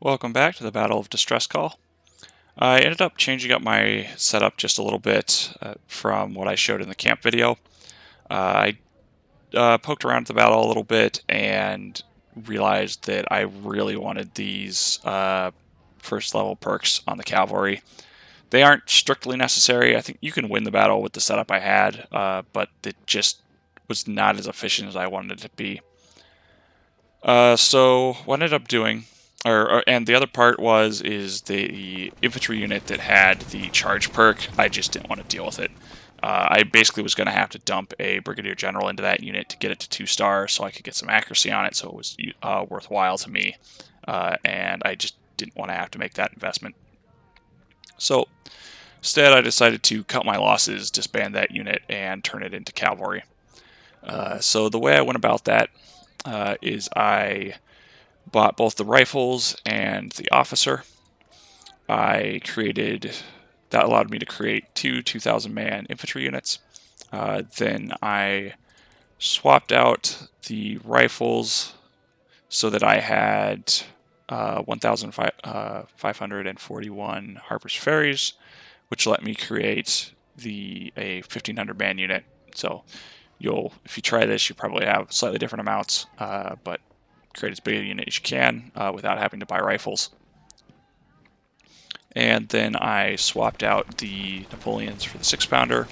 Welcome back to the Battle of Distress Call. I ended up changing up my setup just a little bit from what I showed in the camp video. I poked around at the battle a little bit and realized that I really wanted these first level perks on the Cavalry. They aren't strictly necessary. I think you can win the battle with the setup I had, but it just was not as efficient as I wanted it to be. So what I ended up doing, and the other part is the infantry unit that had the charge perk. I just didn't want to deal with it. I basically was going to have to dump a brigadier general into that unit to get it to 2 stars, so I could get some accuracy on it, so it was worthwhile to me, and I just didn't want to have to make that investment. So instead, I decided to cut my losses, disband that unit, and turn it into cavalry. So the way I went about that is I bought both the rifles and the officer. That allowed me to create two 2,000 man infantry units. Then I swapped out the rifles so that I had 1,541 Harper's Ferries, which let me create a 1,500 man unit. So if you try this, you probably have slightly different amounts, but create as big a unit as you can without having to buy rifles. And then I swapped out the Napoleons for the 6-pounder,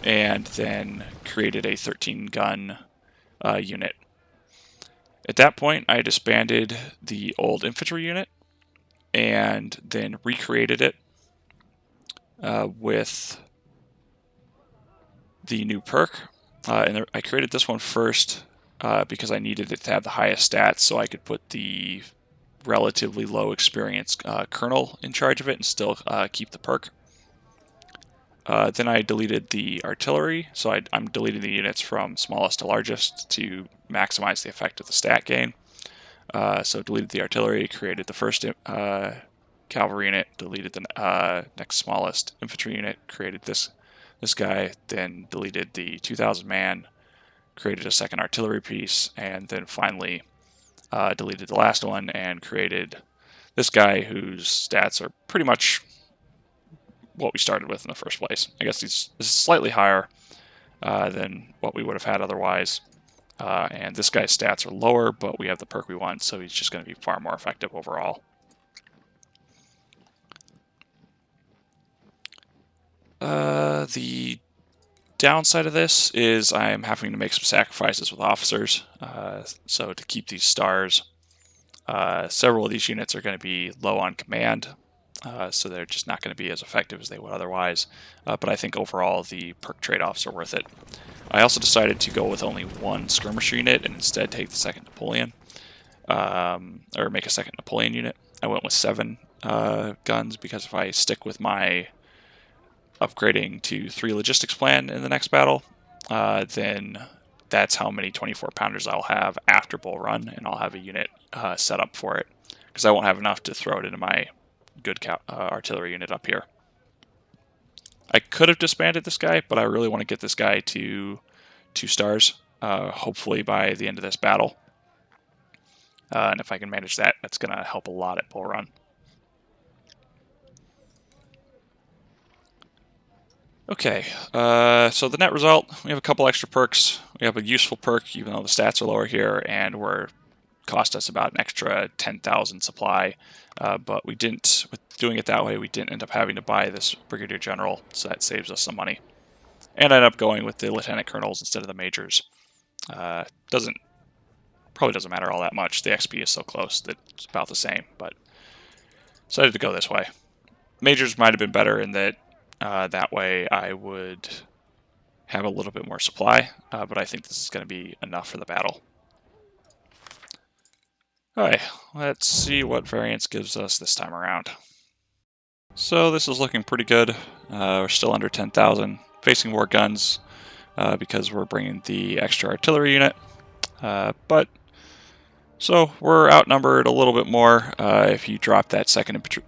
and then created a 13-gun unit. At that point, I disbanded the old infantry unit, and then recreated it with the new perk. And I created this one first because I needed it to have the highest stats, so I could put the relatively low experience colonel in charge of it and still keep the perk. Then I deleted the artillery, so I'm deleting the units from smallest to largest to maximize the effect of the stat gain. So deleted the artillery, created the first cavalry unit, deleted the next smallest infantry unit, created this guy, then deleted the 2,000 man, created a second artillery piece, and then finally deleted the last one and created this guy whose stats are pretty much what we started with in the first place. I guess this is slightly higher than what we would have had otherwise. And this guy's stats are lower, but we have the perk we want, so he's just going to be far more effective overall. The downside of this is I'm having to make some sacrifices with officers. So to keep these stars, several of these units are going to be low on command, so they're just not going to be as effective as they would otherwise. But I think overall the perk trade-offs are worth it. I also decided to go with only one skirmisher unit and instead take the second Napoleon, or make a second Napoleon unit. I went with 7 guns because if I stick with my upgrading to 3 logistics plan in the next battle, then that's how many 24-pounders I'll have after Bull Run, and I'll have a unit set up for it, because I won't have enough to throw it into my good artillery unit up here. I could have disbanded this guy, but I really want to get this guy to 2 stars, hopefully by the end of this battle. And if I can manage that, that's going to help a lot at Bull Run. Okay, so the net result, we have a couple extra perks. We have a useful perk, even though the stats are lower here, and cost us about an extra 10,000 supply. But we didn't, with doing it that way, we didn't end up having to buy this brigadier general, so that saves us some money. And I ended up going with the lieutenant colonels instead of the majors. Probably doesn't matter all that much. The XP is so close that it's about the same, but decided to go this way. Majors might have been better in that that way I would have a little bit more supply, but I think this is going to be enough for the battle. Alright, let's see what variance gives us this time around. So this is looking pretty good. We're still under 10,000, facing more guns because we're bringing the extra artillery unit. So we're outnumbered a little bit more. If you drop that second infantry,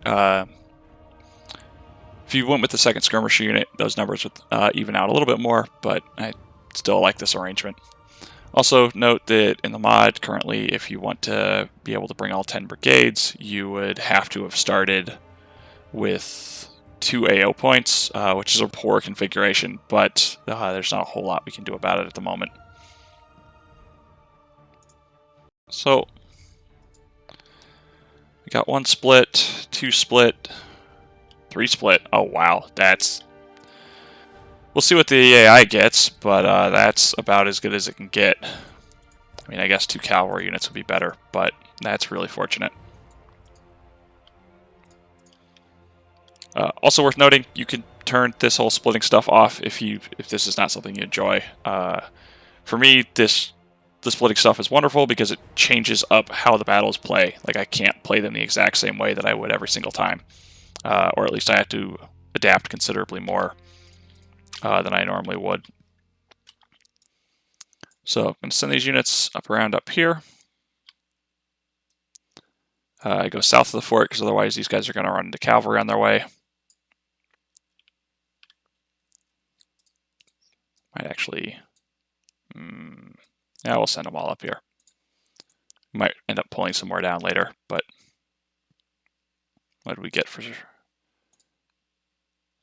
if you went with the second skirmisher unit, those numbers would even out a little bit more, but I still like this arrangement. Also note that in the mod currently, if you want to be able to bring all 10 brigades, you would have to have started with 2 AO points, which is a poor configuration, but there's not a whole lot we can do about it at the moment. So we got 1 split, 2 split, 3 split. Oh wow, that's... We'll see what the AI gets, but that's about as good as it can get. I mean, I guess 2 cavalry units would be better, but that's really fortunate. Also worth noting, you can turn this whole splitting stuff off if this is not something you enjoy. For me, the splitting stuff is wonderful because it changes up how the battles play. Like, I can't play them the exact same way that I would every single time, or at least I have to adapt considerably more than I normally would. So I'm going to send these units up here. I go south of the fort because otherwise these guys are going to run into cavalry on their way. Might actually... yeah, we'll send them all up here. Might end up pulling some more down later, but what do we get for sure?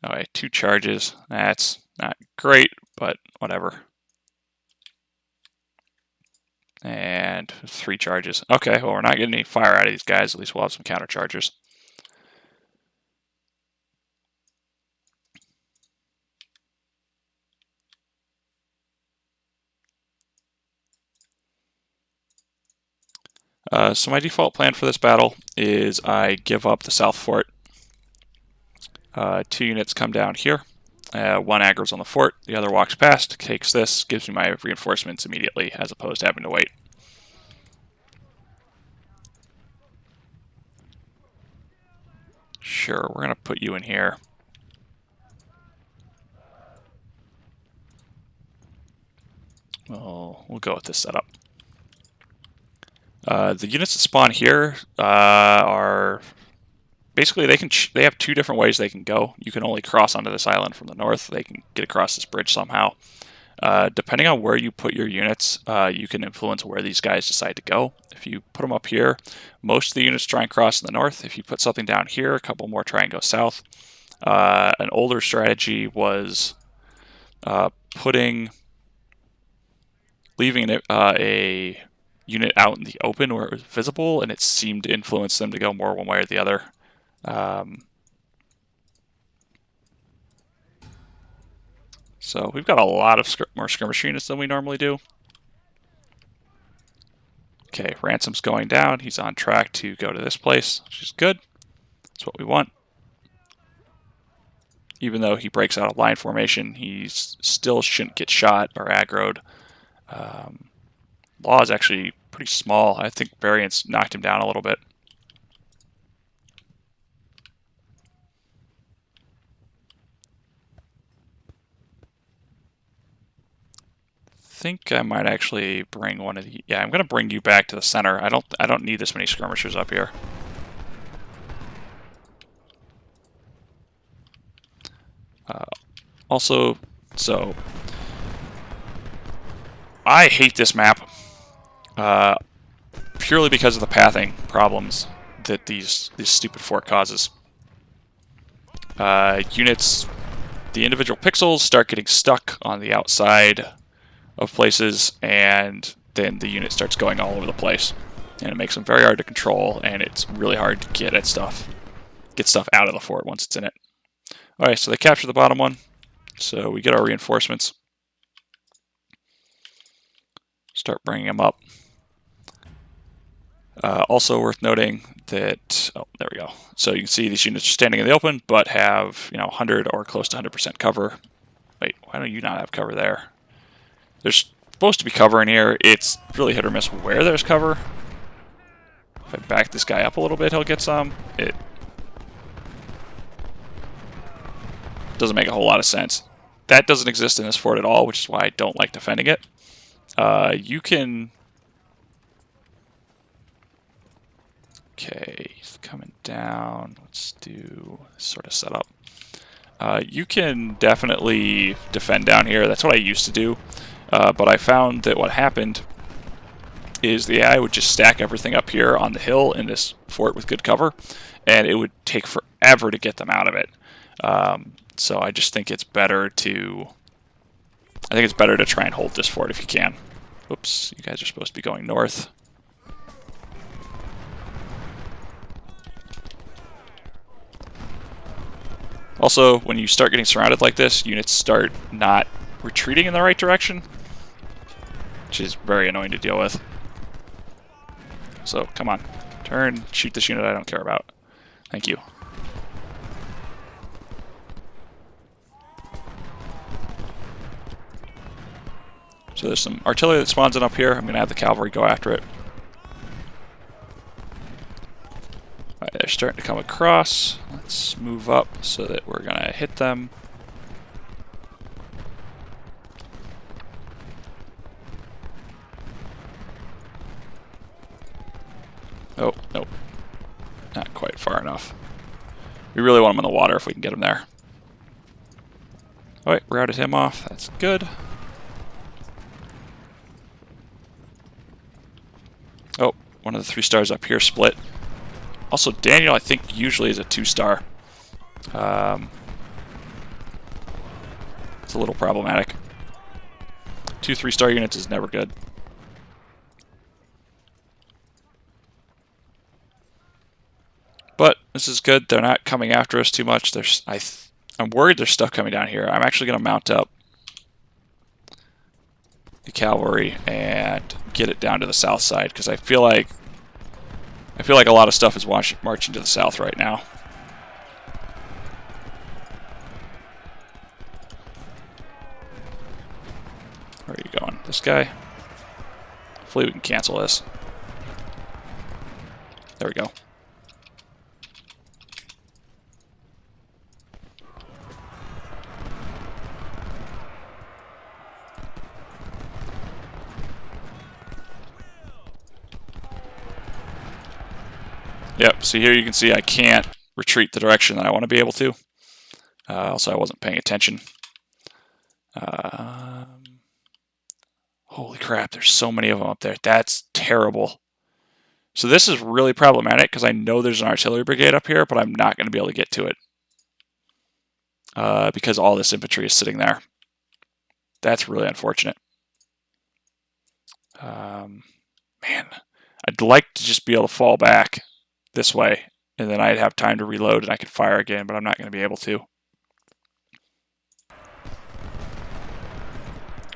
Okay, 2 charges. That's not great, but whatever. And 3 charges. Okay, well, we're not getting any fire out of these guys. At least we'll have some counter chargers. So my default plan for this battle is I give up the south fort. 2 units come down here. 1 aggro's on the fort. The other walks past, takes this, gives me my reinforcements immediately, as opposed to having to wait. Sure, we're going to put you in here. We'll go with this setup. The units that spawn here are basically they have 2 different ways they can go. You can only cross onto this island from the north. They can get across this bridge somehow. Depending on where you put your units, you can influence where these guys decide to go. If you put them up here, most of the units try and cross in the north. If you put something down here, a couple more try and go south. An older strategy was leaving a unit out in the open where it was visible, and it seemed to influence them to go more one way or the other. So we've got a lot of more skirmish units than we normally do. Okay, Ransom's going down. He's on track to go to this place, which is good. That's what we want. Even though he breaks out of line formation, he still shouldn't get shot or aggroed. Law is actually pretty small. I think Variance knocked him down a little bit. I think I might actually bring one of the... Yeah, I'm going to bring you back to the center. I don't need this many skirmishers up here. Also, so... I hate this map. Purely because of the pathing problems that these stupid fort causes. Units... The individual pixels start getting stuck on the outside of places, and then the unit starts going all over the place, and it makes them very hard to control, and it's really hard to get stuff out of the fort once it's in it. Alright, so they capture the bottom one, so we get our reinforcements. Start bringing them up. Also worth noting that, oh, there we go. So you can see these units are standing in the open, but have 100 or close to 100% cover. Wait, why don't you not have cover there? There's supposed to be cover in here. It's really hit or miss where there's cover. If I back this guy up a little bit, he'll get some. It doesn't make a whole lot of sense. That doesn't exist in this fort at all, which is why I don't like defending it. You can... Okay, he's coming down. Let's do this sort of setup. You can definitely defend down here. That's what I used to do. But I found that what happened is the AI would just stack everything up here on the hill in this fort with good cover, and it would take forever to get them out of it. So I just think it's better to... try and hold this fort if you can. Oops, you guys are supposed to be going north. Also, when you start getting surrounded like this, units start not retreating in the right direction, which is very annoying to deal with. So, come on. Turn, shoot this unit I don't care about. Thank you. So there's some artillery that spawns in up here. I'm going to have the cavalry go after it. Alright, they're starting to come across. Let's move up so that we're going to hit them. Oh, nope. Not quite far enough. We really want them in the water if we can get them there. Alright, routed him off. That's good. Oh, one of the 3 stars up here split. Also, Daniel, I think, usually is a 2-star. It's a little problematic. 2 3-star units is never good. But this is good. They're not coming after us too much. I'm worried there's stuff coming down here. I'm actually going to mount up the cavalry and get it down to the south side because I feel like a lot of stuff is marching to the south right now. Where are you going? This guy? Hopefully we can cancel this. There we go. Yep, so here you can see I can't retreat the direction that I want to be able to. Also, I wasn't paying attention. Holy crap, there's so many of them up there. That's terrible. So this is really problematic because I know there's an artillery brigade up here, but I'm not going to be able to get to it. Because all this infantry is sitting there. That's really unfortunate. Man, I'd like to just be able to fall back this way, and then I'd have time to reload and I could fire again, but I'm not going to be able to.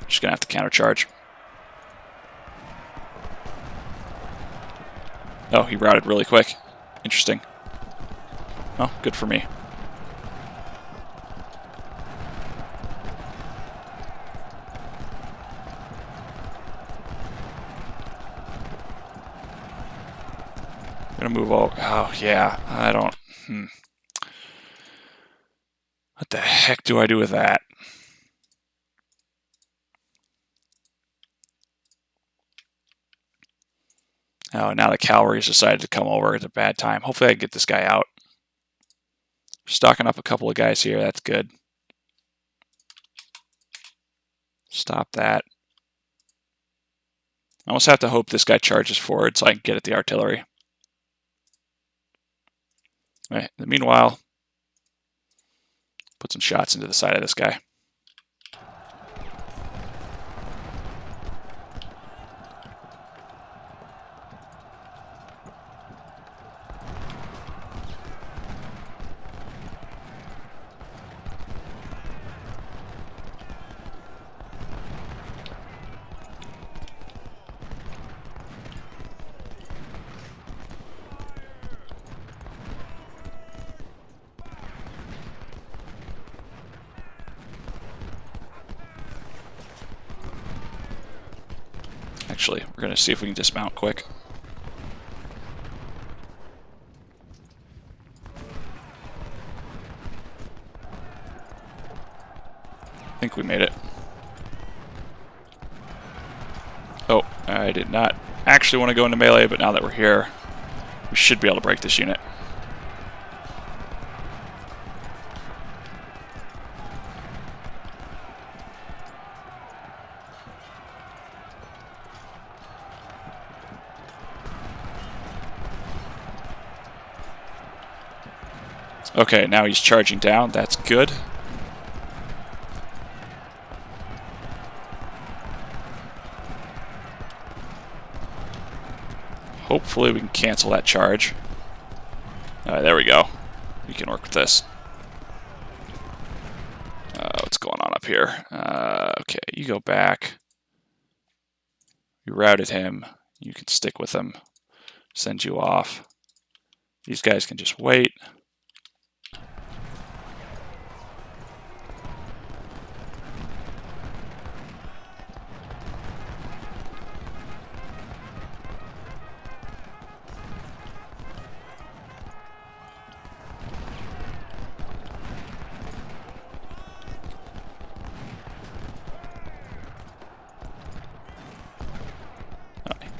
Just going to have to countercharge. Oh, he routed really quick. Interesting. Oh, good for me. I'm going to move over. Oh, yeah. I don't... What the heck do I do with that? Oh, now the cavalry's decided to come over at a bad time. Hopefully I can get this guy out. Stocking up a couple of guys here. That's good. Stop that. I almost have to hope this guy charges forward so I can get at the artillery. All right, meanwhile, put some shots into the side of this guy. Actually, we're going to see if we can dismount quick. I think we made it. Oh, I did not actually want to go into melee, but now that we're here, we should be able to break this unit. Okay, now he's charging down. That's good. Hopefully we can cancel that charge. Alright, there we go. We can work with this. What's going on up here? Okay, you go back. You routed him. You can stick with him. Send you off. These guys can just wait.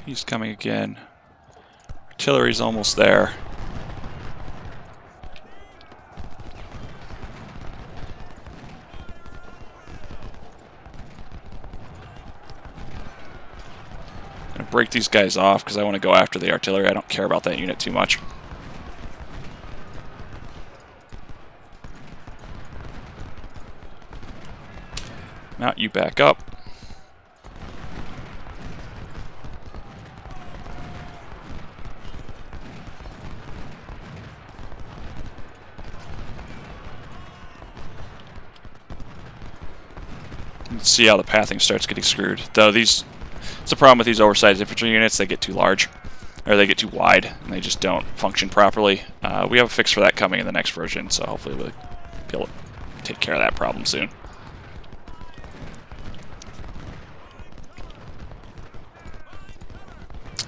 He's coming again. Artillery's almost there. I'm gonna break these guys off because I want to go after the artillery. I don't care about that unit too much. Now you back up. See how the pathing starts getting screwed. Though it's a problem with these oversized infantry units. They get too large, or they get too wide, and they just don't function properly. We have a fix for that coming in the next version, so hopefully we'll be able to take care of that problem soon.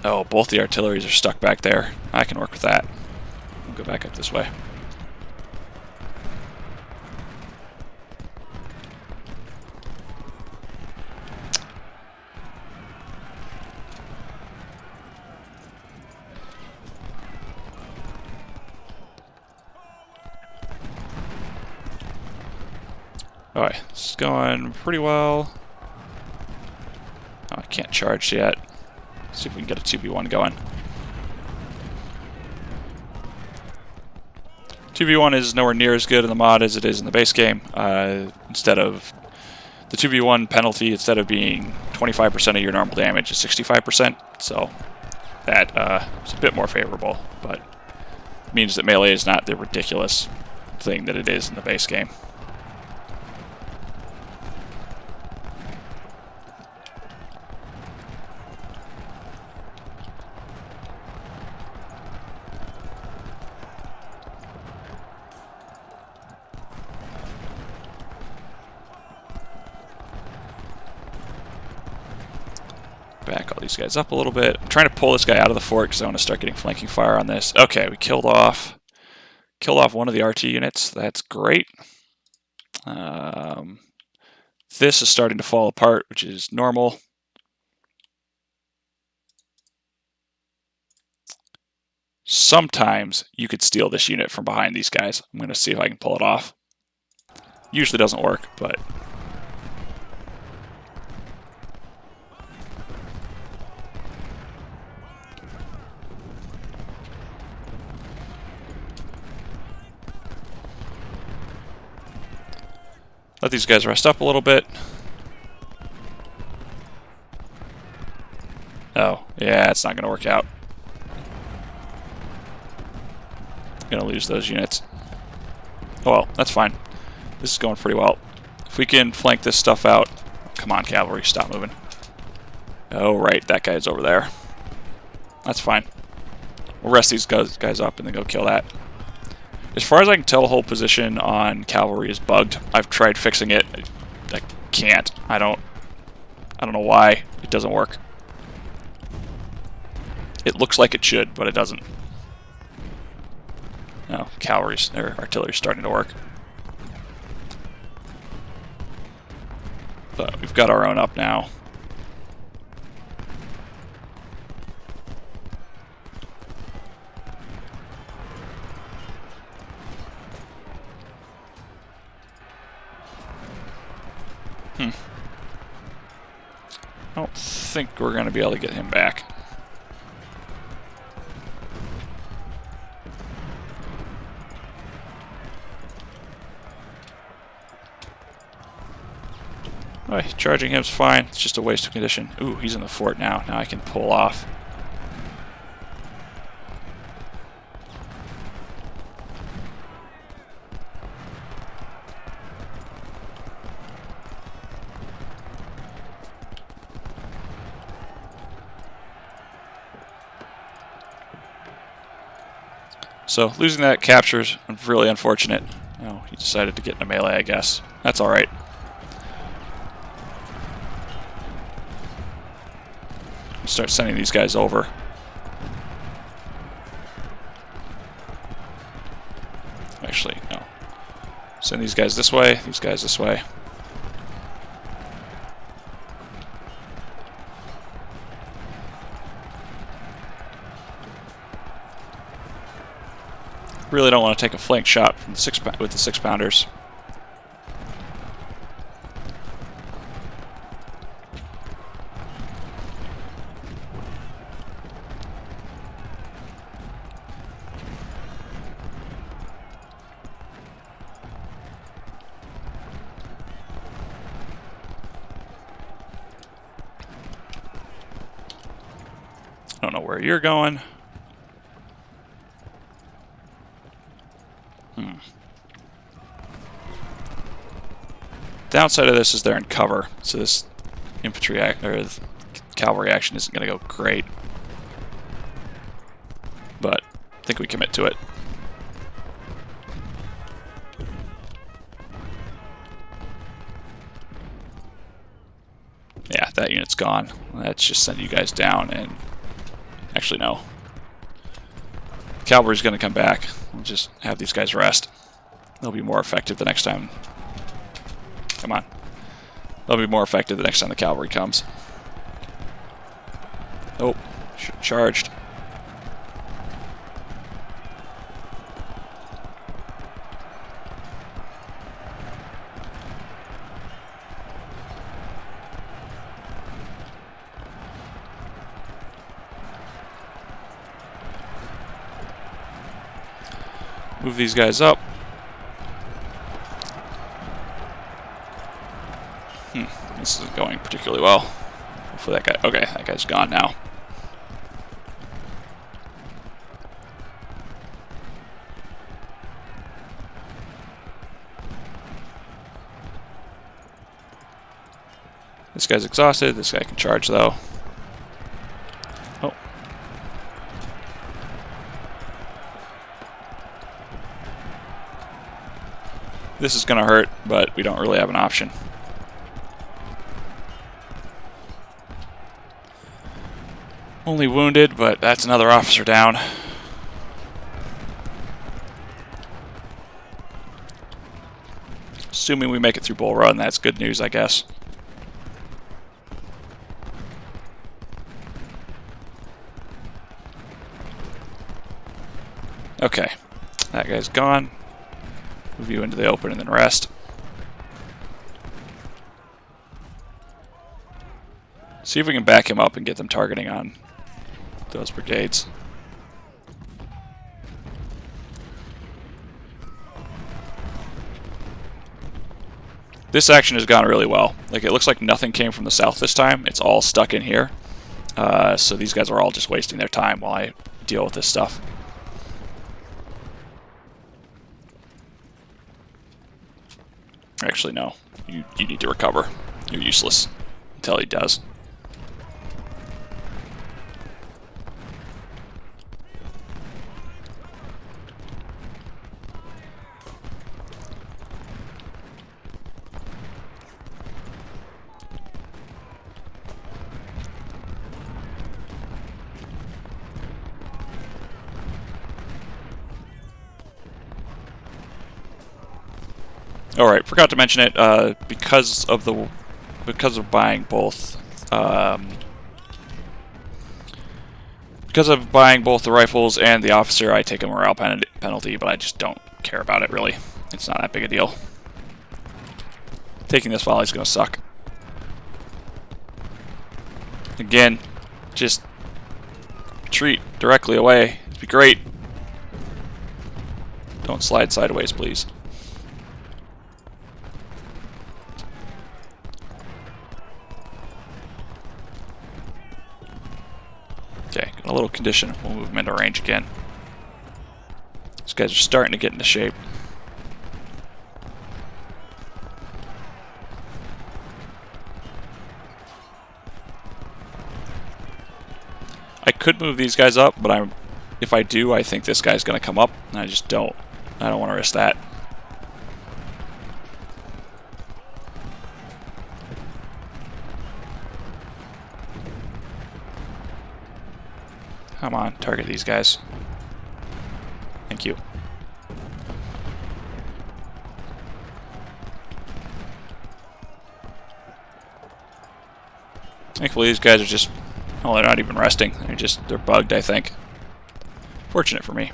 Oh, both the artilleries are stuck back there. I can work with that. We'll go back up this way. Alright, this is going pretty well. Oh, I can't charge yet. Let's see if we can get a 2v1 going. 2v1 is nowhere near as good in the mod as it is in the base game. Instead of the 2v1 penalty, instead of being 25% of your normal damage, is 65%. So that is a bit more favorable, but it means that melee is not the ridiculous thing that it is in the base game. Back all these guys up a little bit. I'm trying to pull this guy out of the fort because I want to start getting flanking fire on this. Okay, we killed off one of the RT units. That's great. This is starting to fall apart, which is normal. Sometimes you could steal this unit from behind these guys. I'm going to see if I can pull it off. Usually doesn't work, but... let these guys rest up a little bit. Oh, yeah, it's not going to work out. Going to lose those units. Oh well, that's fine. This is going pretty well. If we can flank this stuff out... Come on, cavalry, stop moving. Oh, right, that guy's over there. That's fine. We'll rest these guys up and then go kill that. As far as I can tell, the whole position on cavalry is bugged. I've tried fixing it. I can't. I don't know why it doesn't work. It looks like it should, but it doesn't. No, their artillery's starting to work. But we've got our own up now. I don't think we're going to be able to get him back. Alright, charging him's fine. It's just a waste of condition. Ooh, he's in the fort now. Now I can pull off. So losing that capture's really unfortunate. Oh, he decided to get in a melee, I guess. That's alright. Start sending these guys over. Actually, no. Send these guys this way, these guys this way. Really don't want to take a flank shot from with the 6-pounders. I don't know where you're going. Downside of this is they're in cover, so this infantry or cavalry action isn't going to go great. But I think we commit to it. Yeah, that unit's gone. Let's just send you guys down and... Actually, no. Cavalry's going to come back. We'll just have these guys rest. They'll be more effective the next time. Come on. They'll be more effective the next time the cavalry comes. Oh, charged. Move these guys up. This isn't going particularly well. Hopefully that guy... Okay, that guy's gone now. This guy's exhausted. This guy can charge, though. Oh. This is going to hurt, but we don't really have an option. Only wounded, but that's another officer down. Assuming we make it through Bull Run, that's good news, I guess. Okay, that guy's gone. Move you into the open and then rest. See if we can back him up and get them targeting on those brigades. This action has gone really well. Like, it looks like nothing came from the south this time. It's all stuck in here. So these guys are all just wasting their time while I deal with this stuff. Actually, no. You need to recover. You're useless until he does. All right, forgot to mention it. Because of buying both, the rifles and the officer, I take a morale penalty, but I just don't care about it really. It's not that big a deal. Taking this volley is going to suck. Again, just retreat directly away. It'd be great. Don't slide sideways, please. little condition. We'll move them into range again. These guys are starting to get into shape. I could move these guys up, but if I do, I think this guy's going to come up, and I just don't. I don't want to risk that. Come on, target these guys. Thank you. Thankfully, these guys are just... Oh, they're not even resting. They're bugged, I think. Fortunate for me.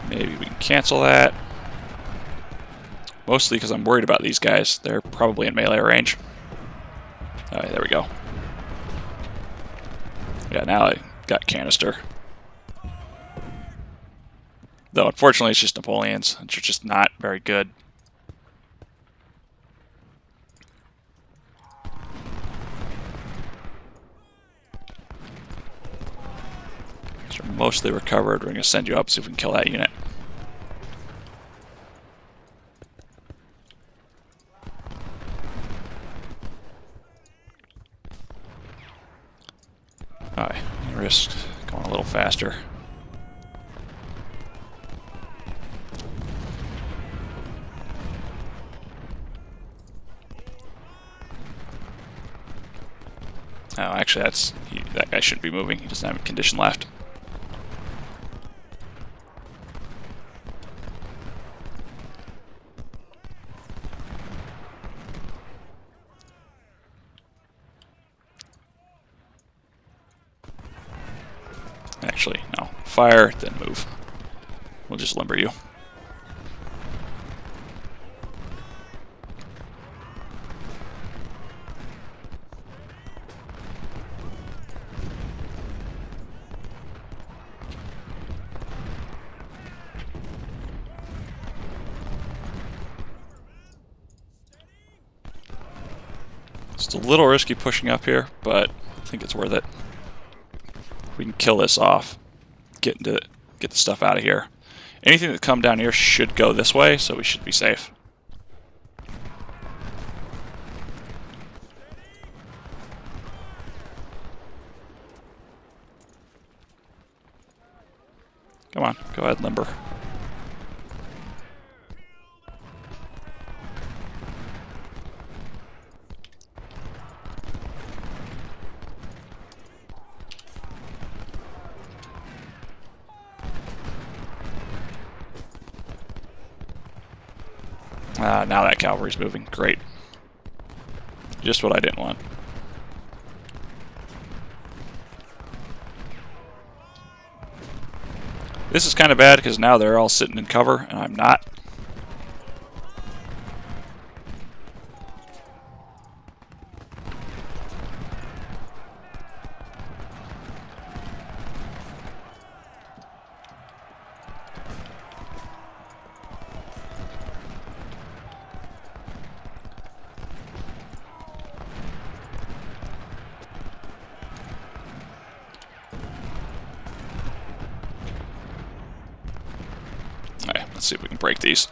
Maybe we can cancel that. Mostly because I'm worried about these guys. They're probably in melee range. Alright, there we go. Yeah, now I got canister. Though, unfortunately, it's just Napoleons, which are just not very good. These are mostly recovered. We're going to send you up, see if we can kill that unit. Alright, risk going a little faster. Oh, actually, that guy shouldn't be moving. He doesn't have a condition left. Actually, no. Fire, then move. We'll just limber you. It's a little risky pushing up here, but I think it's worth it. We can kill this off, get the stuff out of here. Anything that come down here should go this way, so we should be safe. Come on, go ahead, limber. Now that cavalry's moving. Great. Just what I didn't want. This is kind of bad because now they're all sitting in cover and I'm not. Alright, let's see if we can break these.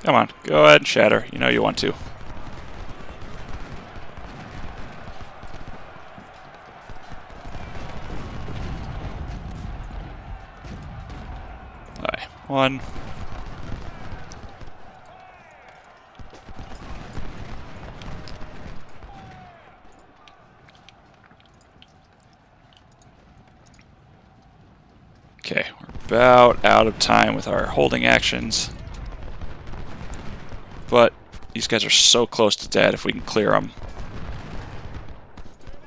Come on, go ahead and shatter. You know you want to. Alright, one. Okay, we're about out of time with our holding actions. But these guys are so close to dead if we can clear them.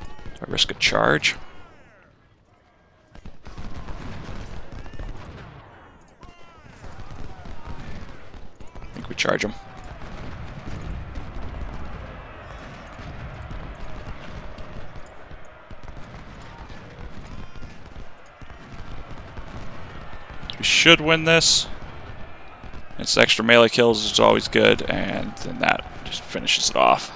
Do I risk a charge? think we charge them. We should win this. It's extra melee kills is always good, and then that just finishes it off.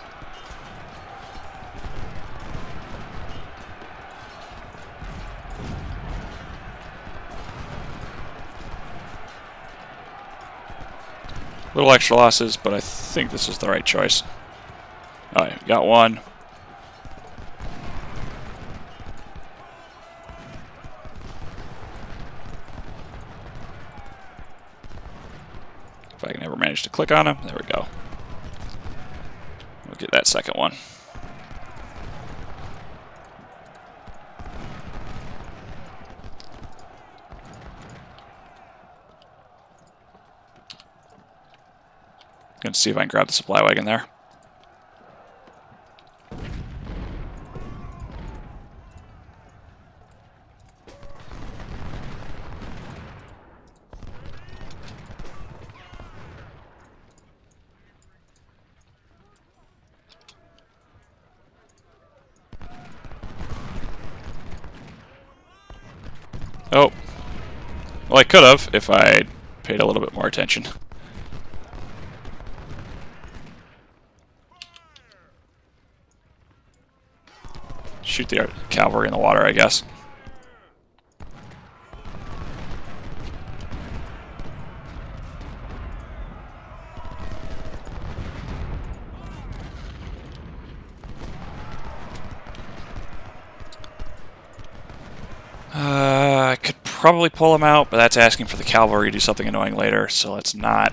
Little extra losses, but I think this is the right choice. Alright, we got one. If I can ever manage to click on him, there we go. We'll get that second one. Gonna see if I can grab the supply wagon there. Oh. Well, I could have if I paid a little bit more attention. Shoot the cavalry in the water, I guess. I could probably pull him out, but that's asking for the cavalry to do something annoying later, so let's not.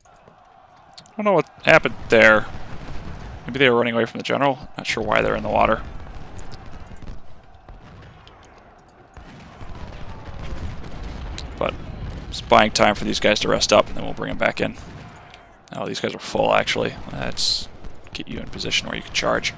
I don't know what happened there. Maybe they were running away from the general. Not sure why they're in the water. But just buying time for these guys to rest up, and then we'll bring them back in. Oh, these guys are full, actually. Let's get you in position where you can charge.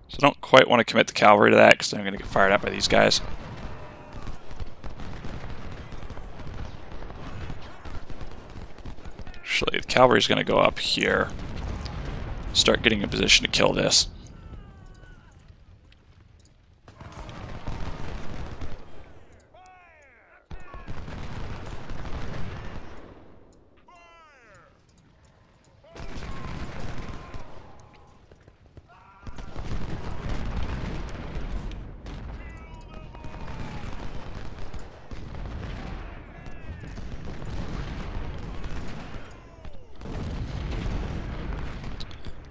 So I don't quite want to commit the cavalry to that because I'm going to get fired up by these guys. Actually, the cavalry's going to go up here. Start getting in position to kill this.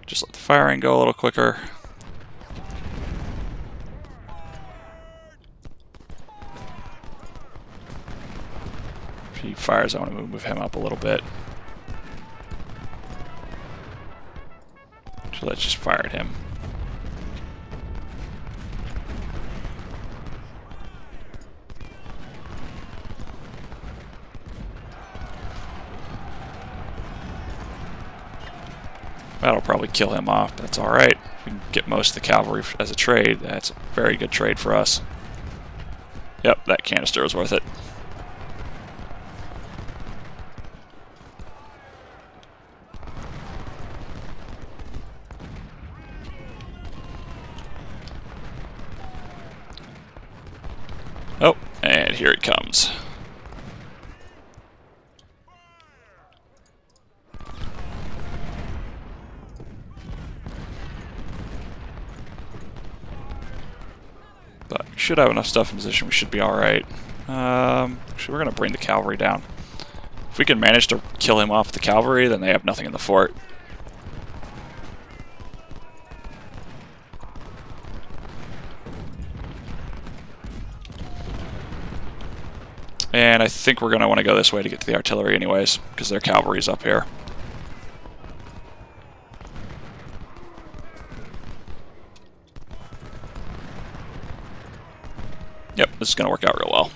Just let the firing go a little quicker. If he fires, I want to move him up a little bit. So let's just fire at him. That'll probably kill him off, but that's alright. If we can get most of the cavalry as a trade, that's a very good trade for us. Yep, that canister was worth it. Oh, and here it comes. But we should have enough stuff in position, we should be alright. Actually, we're going to bring the cavalry down. If we can manage to kill him off with the cavalry, then they have nothing in the fort. And I think we're going to want to go this way to get to the artillery anyways, because their cavalry's up here. Yep, this is going to work out real well.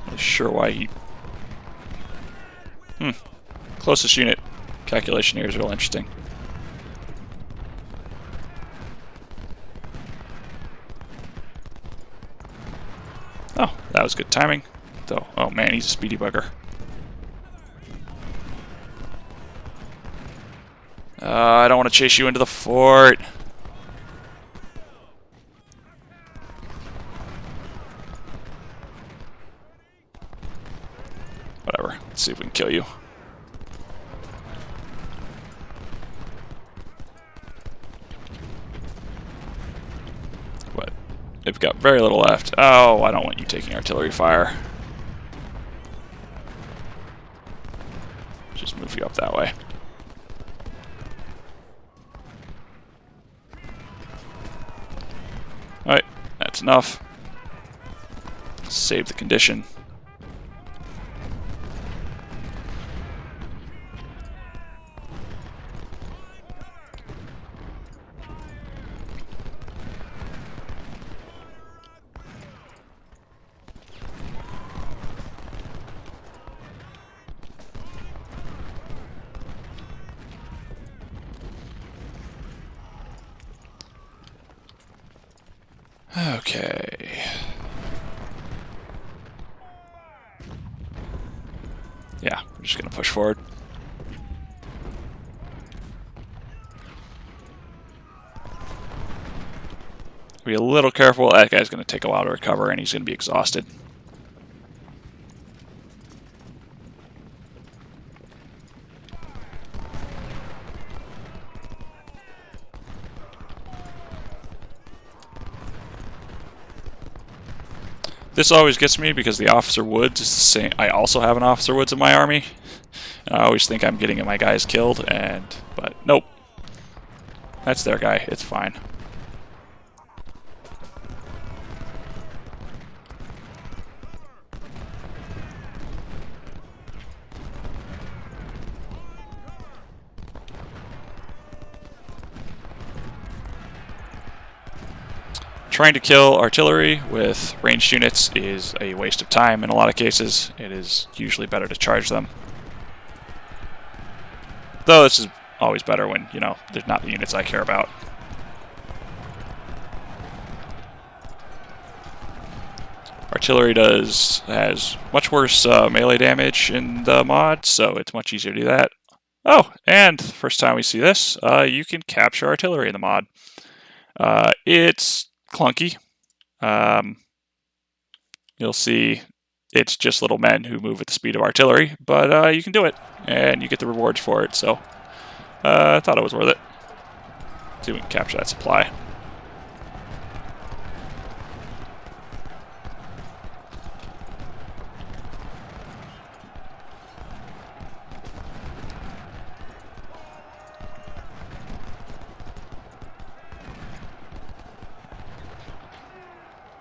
Not sure why he... Closest unit calculation here is real interesting. Oh, that was good timing. Though, oh man, he's a speedy bugger. I don't want to chase you into the fort. Whatever. Let's see if we can kill you. What? They've got very little left. Oh, I don't want you taking artillery fire. Just move you up that way. Alright, that's enough. Save the condition. Okay. Yeah, we're just going to push forward. Be a little careful. That guy's going to take a while to recover, and he's going to be exhausted. This always gets me because the Officer Woods is the same. I also have an Officer Woods in my army. And I always think I'm getting my guys killed, but nope. That's their guy. It's fine. Trying to kill artillery with ranged units is a waste of time in a lot of cases. It is usually better to charge them. Though this is always better when, you know, there's not the units I care about. Artillery has much worse melee damage in the mod, so it's much easier to do that. Oh, and the first time we see this, you can capture artillery in the mod. It's clunky. You'll see it's just little men who move at the speed of artillery, but you can do it, and you get the rewards for it, so I thought it was worth it. Let's see if we can capture that supply.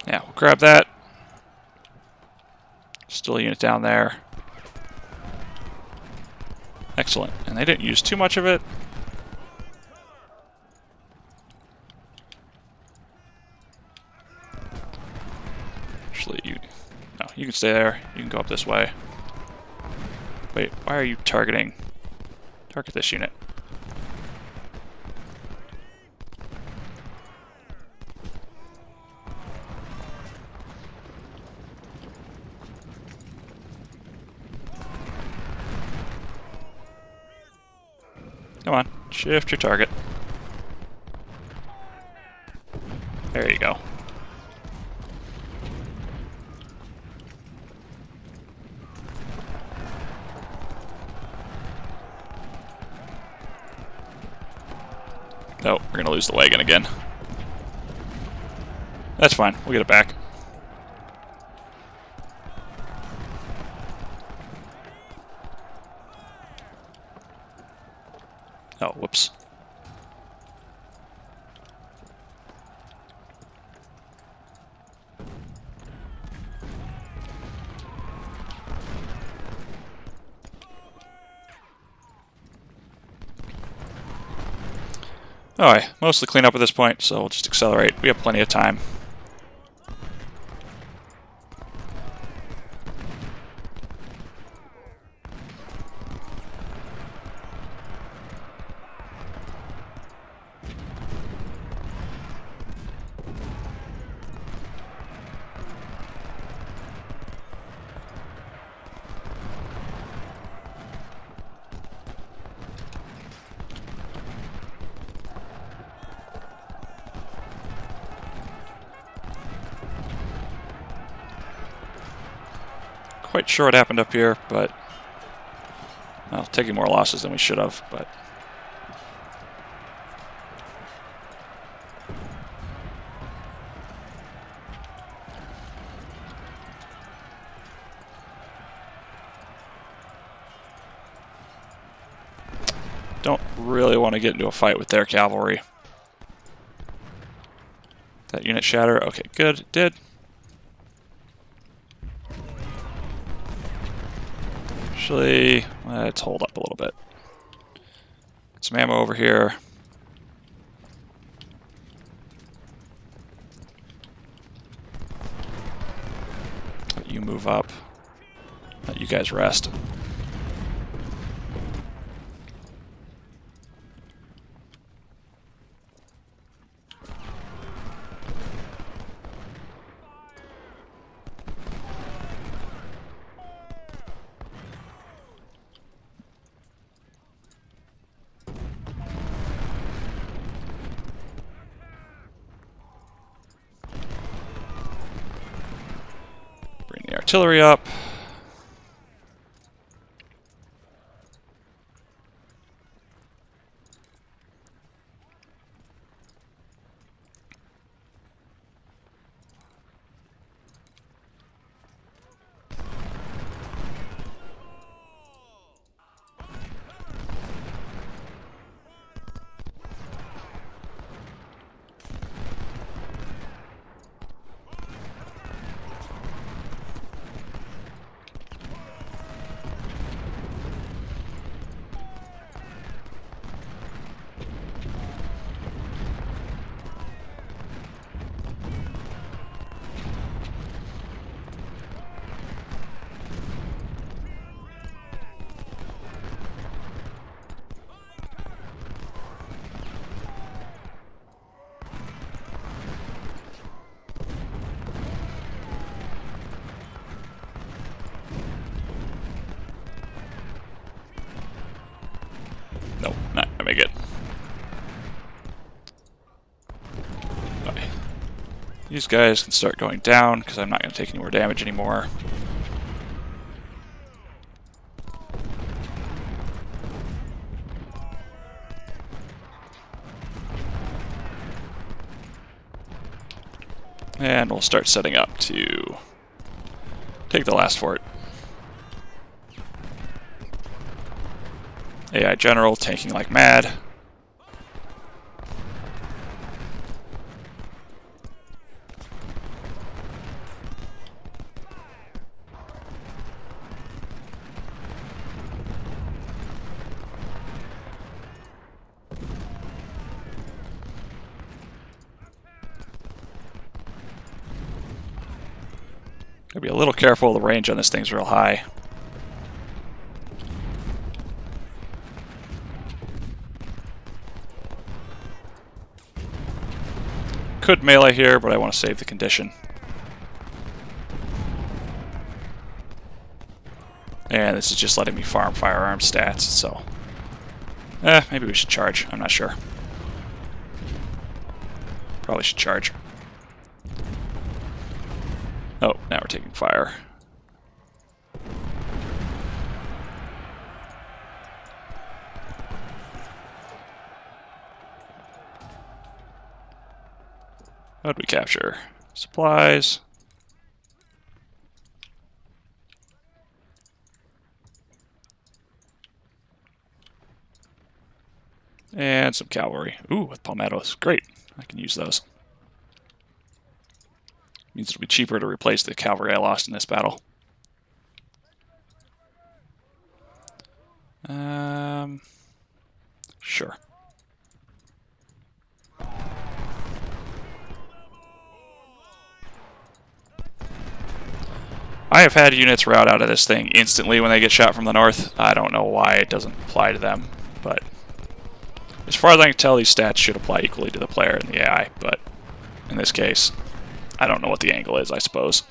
Yeah, we'll grab that. Still a unit down there. Excellent. And they didn't use too much of it. Actually, you can stay there. You can go up this way. Wait, why are you targeting? Target this unit. Come on, shift your target. There you go. No, we're going to lose the wagon again. That's fine. We'll get it back. Oh, whoops. Alright, mostly clean up at this point, so we'll just accelerate. We have plenty of time. Quite sure what happened up here, but well, taking more losses than we should have, but don't really want to get into a fight with their cavalry. That unit shatter? Okay, good. It did. Actually, let's hold up a little bit. Some ammo over here. Let you move up. Let you guys rest. Bring the artillery up. Nope, not gonna make it. Okay. These guys can start going down because I'm not going to take any more damage anymore. And we'll start setting up to take the last fort. AI General tanking like mad. Gotta be a little careful, the range on this thing's real high. Could melee here, but I want to save the condition. And this is just letting me farm firearm stats, so... maybe we should charge, I'm not sure. Probably should charge. Oh, now we're taking fire. What did we capture? Supplies. And some cavalry. Ooh, with palmettos. Great. I can use those. Means it'll be cheaper to replace the cavalry I lost in this battle. Sure. I have had units route out of this thing instantly when they get shot from the north. I don't know why it doesn't apply to them, but as far as I can tell, these stats should apply equally to the player and the AI, but in this case, I don't know what the angle is, I suppose.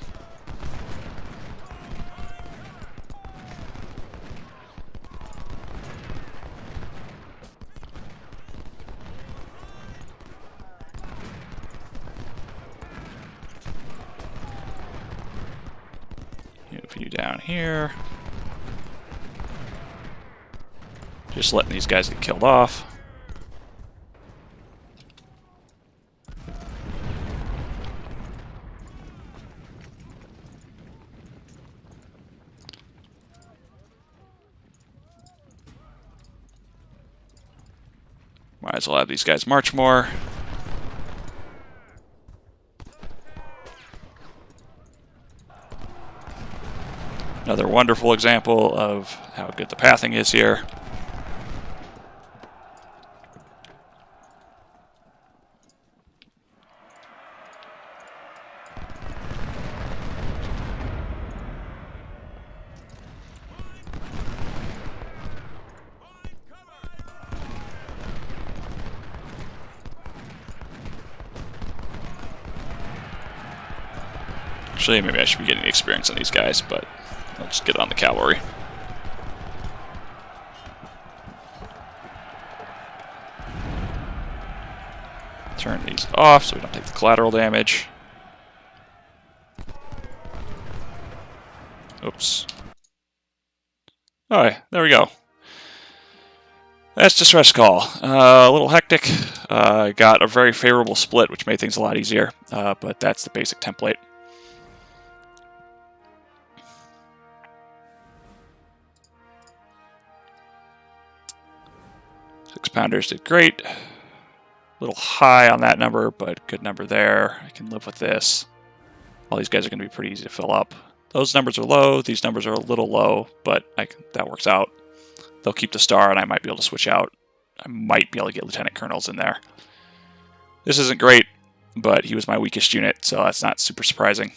Move you down here. Just letting these guys get killed off. Might as well have these guys march more. Another wonderful example of how good the pathing is here. Actually, maybe I should be getting the experience on these guys, but I'll just get on the cavalry. Turn these off so we don't take the collateral damage. Oops. Alright, there we go. That's distress call. A little hectic. Got a very favorable split, which made things a lot easier, but that's the basic template. Six-pounders did great. A little high on that number, but good number there. I can live with this. All these guys are going to be pretty easy to fill up. Those numbers are low. These numbers are a little low, but that works out. They'll keep the star, and I might be able to switch out. I might be able to get lieutenant colonels in there. This isn't great, but he was my weakest unit, so that's not super surprising.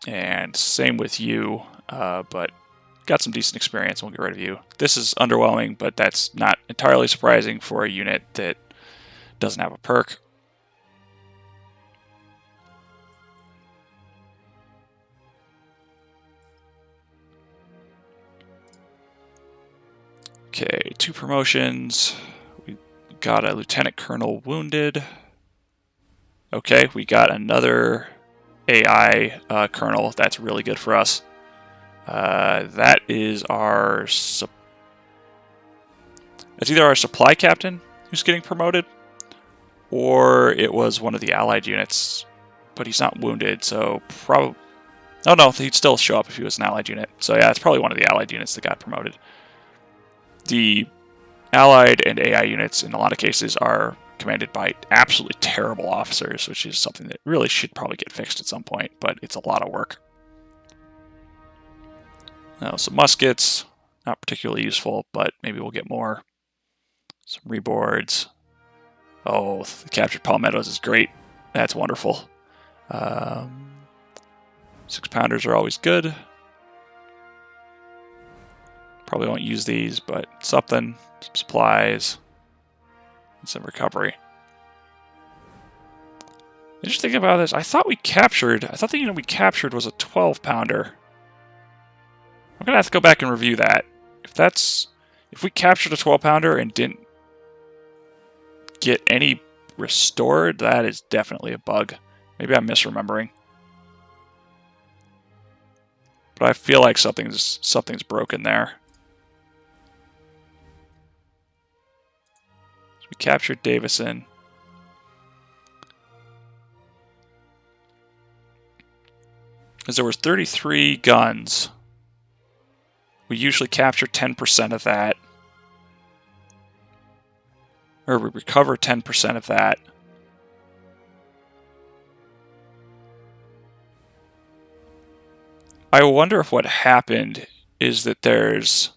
And same with you, but got some decent experience. We'll get rid of you. This is underwhelming, but that's not entirely surprising for a unit that doesn't have a perk. Okay, 2 promotions. We got a lieutenant colonel wounded. Okay, we got another AI colonel. That's really good for us. That is our... It's either our supply captain who's getting promoted, or it was one of the allied units, but he's not wounded, so probably... Oh no, he'd still show up if he was an allied unit. So yeah, it's probably one of the allied units that got promoted. The allied and AI units, in a lot of cases, are commanded by absolutely terrible officers, which is something that really should probably get fixed at some point, but it's a lot of work. Now, some muskets, not particularly useful, but maybe we'll get more. Some reboards. Oh, the captured palmettos is great. That's wonderful. 6-pounders are always good. Probably won't use these, but something. Some supplies. And some recovery. I'm just thinking about this. I thought the unit we captured was a 12-pounder. I'm going to have to go back and review that. If we captured a 12-pounder and didn't get any restored, that is definitely a bug. Maybe I'm misremembering. But I feel like something's broken there. We captured Davison. Because there was 33 guns. We usually capture 10% of that. Or we recover 10% of that. I wonder if what happened is that there's...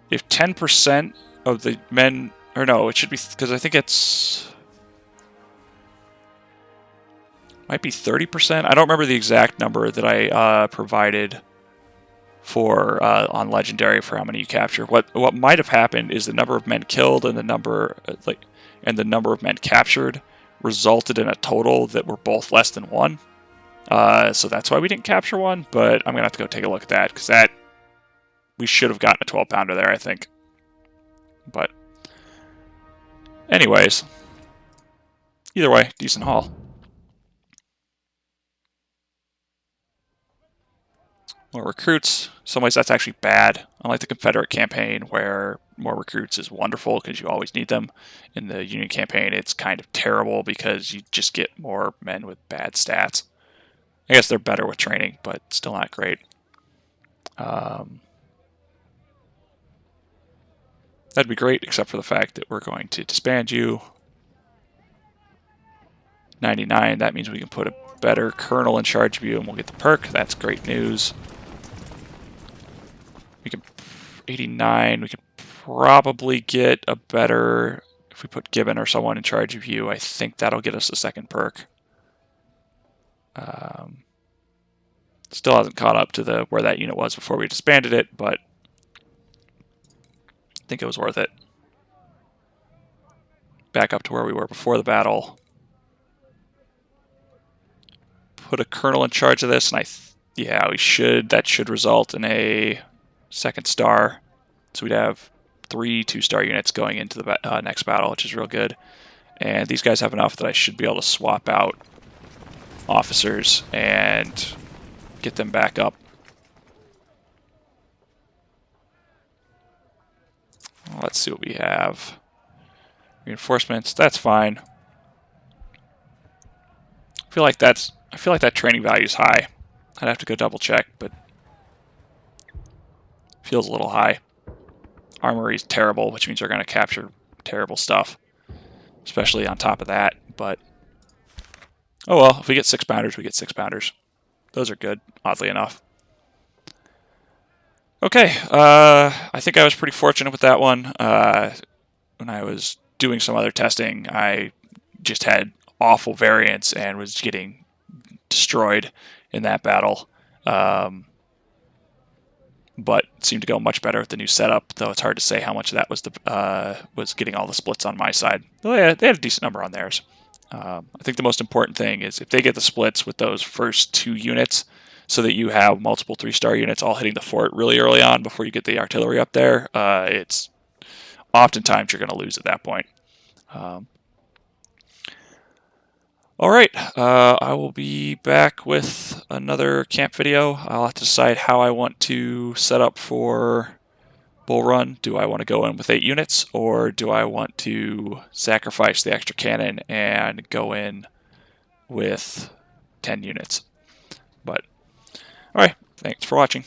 If 10% of the men... Or no, it should be... Because I think it's... Might be 30%. I don't remember the exact number that I provided for on Legendary for how many you capture. What might have happened is the number of men killed and the number of men captured resulted in a total that were both less than 1. So that's why we didn't capture one. But I'm gonna have to go take a look at that because we should have gotten a 12-pounder there, I think. But anyways, either way, decent haul. More recruits. Some ways that's actually bad. Unlike the Confederate campaign where more recruits is wonderful because you always need them. In the Union campaign, it's kind of terrible because you just get more men with bad stats. I guess they're better with training, but still not great. That'd be great, except for the fact that we're going to disband you. 99, that means we can put a better colonel in charge of you and we'll get the perk. That's great news. We can 89, we could probably get a better, if we put Gibbon or someone in charge of you, I think that'll get us a second perk. Still hasn't caught up to where that unit was before we disbanded it, but I think it was worth it. Back up to where we were before the battle. Put a colonel in charge of this, and yeah, we should. That should result in a second star. So we'd have 3 2-star units going into the next battle, which is real good. And these guys have enough that I should be able to swap out officers and get them back up. Well, let's see what we have. Reinforcements, that's fine. I feel like that training value is high. I'd have to go double check, but feels a little high. Armory is terrible, which means they're going to capture terrible stuff, especially on top of that. But oh well, if we get 6-pounders, we get 6-pounders. Those are good, oddly enough. Okay, I think I was pretty fortunate with that one. When I was doing some other testing, I just had awful variants and was getting destroyed in that battle. But it seemed to go much better with the new setup, though it's hard to say how much of that was getting all the splits on my side. Well, yeah, they had a decent number on theirs. I think the most important thing is if they get the splits with those first 2 units so that you have multiple 3-star units all hitting the fort really early on before you get the artillery up there, it's oftentimes you're going to lose at that point. All right, I will be back with another camp video. I'll have to decide how I want to set up for Bull Run. Do I want to go in with 8 units, or do I want to sacrifice the extra cannon and go in with 10 units? But, all right, thanks for watching.